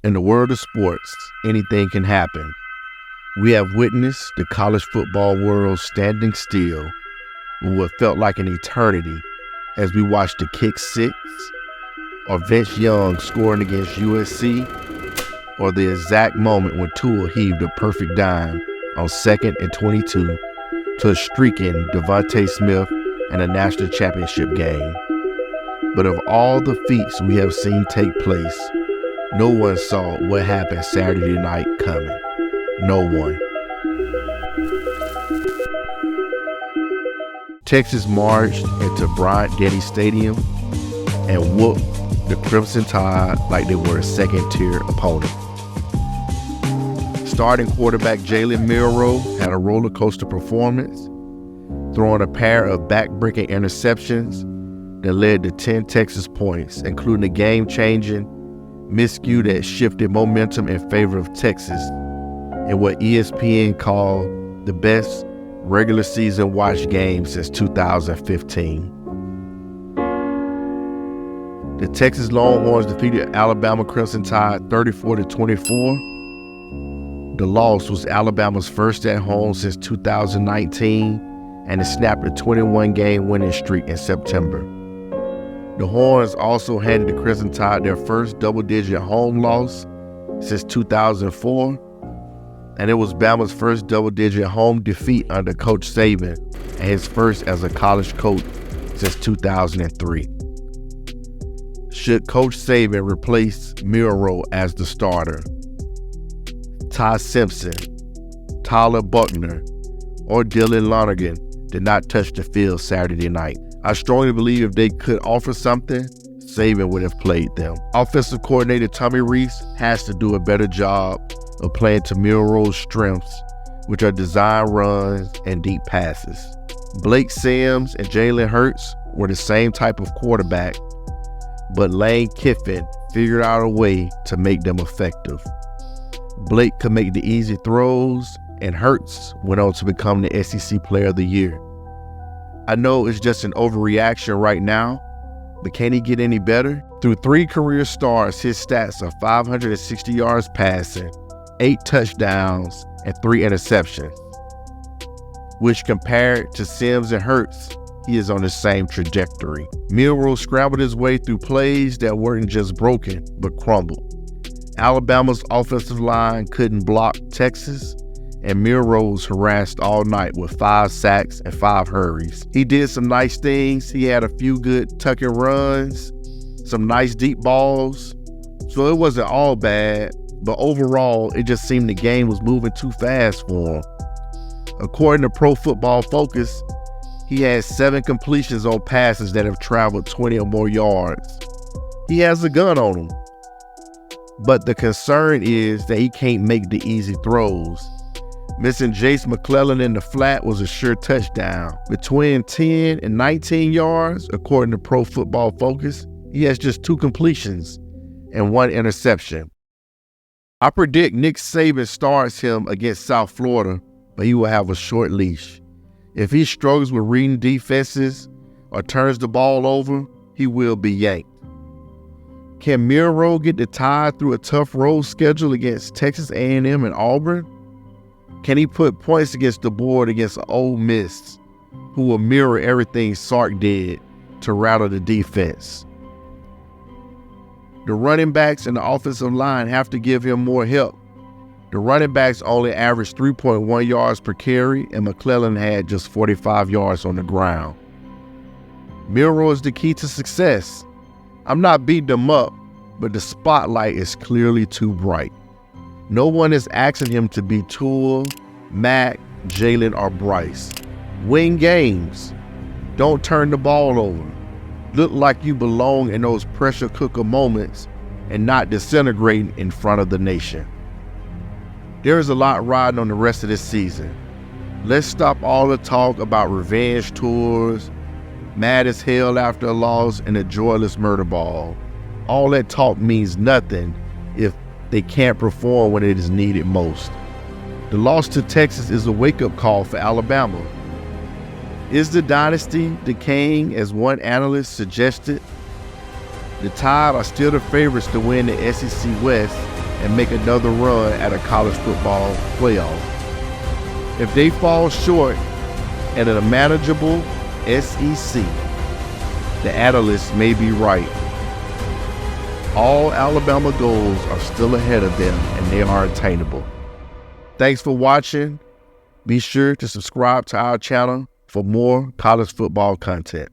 In the world of sports, anything can happen. We have witnessed the college football world standing still for what felt like an eternity as we watched the kick six, or Vince Young scoring against USC, or the exact moment when Tua heaved a perfect dime on 2nd and 22 to a streaking Devontae Smith and a national championship game. But of all the feats we have seen take place, no one saw what happened Saturday night coming. No one. Texas marched into Bryant-Denny Stadium and whooped the Crimson Tide like they were a second-tier opponent. Starting quarterback Jalen Milroe had a roller coaster performance, throwing a pair of back-breaking interceptions that led to 10 Texas points, including a game-changing miscue that shifted momentum in favor of Texas in what ESPN called the best regular season watch game since 2015. The Texas Longhorns defeated Alabama Crimson Tide 34-24. The loss was Alabama's first at home since 2019, and it snapped a 21-game winning streak in September. The Horns also handed the Crimson Tide their first double-digit home loss since 2004, and it was Bama's first double-digit home defeat under Coach Saban and his first as a college coach since 2003. Should Coach Saban replace Milroe as the starter, Ty Simpson, Tyler Buckner, or Dylan Lonergan did not touch the field Saturday night. I strongly believe if they could offer something, Saban would have played them. Offensive coordinator Tommy Rees has to do a better job of playing to Milroe's strengths, which are design runs and deep passes. Blake Sims and Jalen Hurts were the same type of quarterback, but Lane Kiffin figured out a way to make them effective. Blake could make the easy throws, and Hurts went on to become the SEC Player of the Year. I know it's just an overreaction right now, but can he get any better? Through 3 career starts, his stats are 560 yards passing, 8 touchdowns, and 3 interceptions, which compared to Sims and Hurts, he is on the same trajectory. Milroe scrambled his way through plays that weren't just broken, but crumbled. Alabama's offensive line couldn't block Texas, and Milroe was harassed all night with 5 sacks and 5 hurries. He did some nice things. He had a few good tuck and runs, some nice deep balls. So it wasn't all bad, but overall, it just seemed the game was moving too fast for him. According to Pro Football Focus, he had 7 completions on passes that have traveled 20 or more yards. He has a gun on him. But the concern is that he can't make the easy throws. Missing Jace McClellan in the flat was a sure touchdown. Between 10 and 19 yards, according to Pro Football Focus, he has just 2 completions and 1 interception. I predict Nick Saban starts him against South Florida, but he will have a short leash. If he struggles with reading defenses or turns the ball over, he will be yanked. Can Milroe get the Tide through a tough road schedule against Texas A&M and Auburn? Can he put points against the board against Ole Miss, who will mirror everything Sark did to rattle the defense? The running backs and the offensive line have to give him more help. The running backs only averaged 3.1 yards per carry, and McClellan had just 45 yards on the ground. Milroe is the key to success. I'm not beating him up, but the spotlight is clearly too bright. No one is asking him to be Tua, Mac, Jalen, or Bryce. Win games. Don't turn the ball over. Look like you belong in those pressure cooker moments and not disintegrating in front of the nation. There is a lot riding on the rest of this season. Let's stop all the talk about revenge tours, mad as hell after a loss, and a joyless murder ball. All that talk means nothing if they can't perform when it is needed most. The loss to Texas is a wake-up call for Alabama. Is the dynasty decaying as one analyst suggested? The Tide are still the favorites to win the SEC West, and make another run at a college football playoff. If they fall short at a manageable SEC, the analysts may be right. All Alabama goals are still ahead of them, and they are attainable. Thanks for watching. Be sure to subscribe to our channel for more college football content.